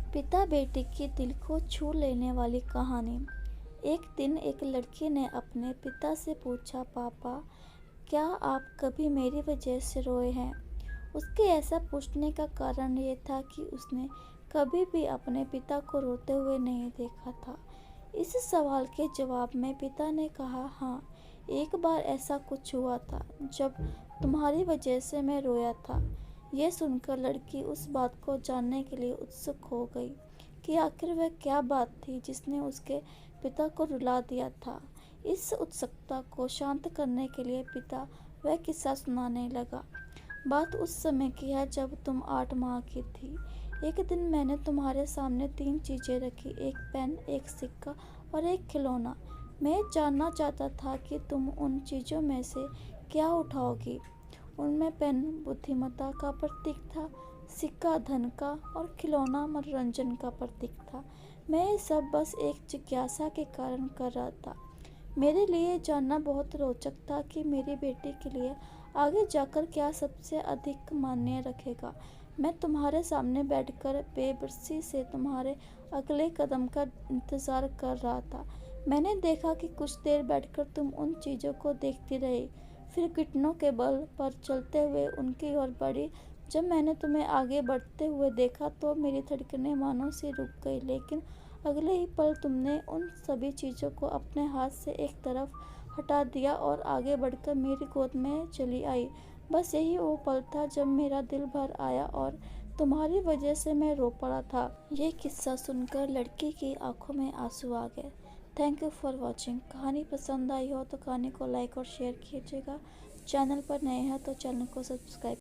पिता बेटे के दिल को छू लेने वाली कहानी। एक दिन एक लड़की ने अपने पिता से पूछा, पापा, क्या आप कभी मेरी वजह से रोए हैं? उसके ऐसा पूछने का कारण ये था कि उसने कभी भी अपने पिता को रोते हुए नहीं देखा था। इस सवाल के जवाब में पिता ने कहा, हाँ, एक बार ऐसा कुछ हुआ था जब तुम्हारी वजह से मैं रोया था। यह सुनकर लड़की उस बात को जानने के लिए उत्सुक हो गई कि आखिर वह क्या बात थी जिसने उसके पिता को रुला दिया था। इस उत्सुकता को शांत करने के लिए पिता वह किस्सा सुनाने लगा। बात उस समय की है जब तुम 8 माह की थी। एक दिन मैंने तुम्हारे सामने 3 चीज़ें रखी, एक पेन, एक सिक्का और एक खिलौना। मैं जानना चाहता था कि तुम उन चीज़ों में से क्या उठाओगी। उनमें पेन बुद्धिमत्ता का प्रतीक था, सिक्का धन का और खिलौना मनोरंजन का प्रतीक था। मैं ये सब बस एक जिज्ञासा के कारण कर रहा था। मेरे लिए जानना बहुत रोचक था कि मेरी बेटी के लिए आगे जाकर क्या सबसे अधिक मायने रखेगा। मैं तुम्हारे सामने बैठकर बेबसी से तुम्हारे अगले कदम का इंतज़ार कर रहा था। मैंने देखा कि कुछ देर बैठकर तुम उन चीज़ों को देखती रही, फिर घुटनों के बल पर चलते हुए उनकी ओर बढ़ी। जब मैंने तुम्हें आगे बढ़ते हुए देखा तो मेरी धड़कनें मानो से रुक गई, लेकिन अगले ही पल तुमने उन सभी चीज़ों को अपने हाथ से एक तरफ हटा दिया और आगे बढ़कर मेरी गोद में चली आई। बस यही वो पल था जब मेरा दिल भर आया और तुम्हारी वजह से मैं रो पड़ा था। ये किस्सा सुनकर लड़की की आंखों में आंसू आ गए। Thank you for watching. कहानी पसंद आई हो तो कहानी को लाइक और शेयर कीजिएगा। चैनल पर नए हैं तो चैनल को सब्सक्राइब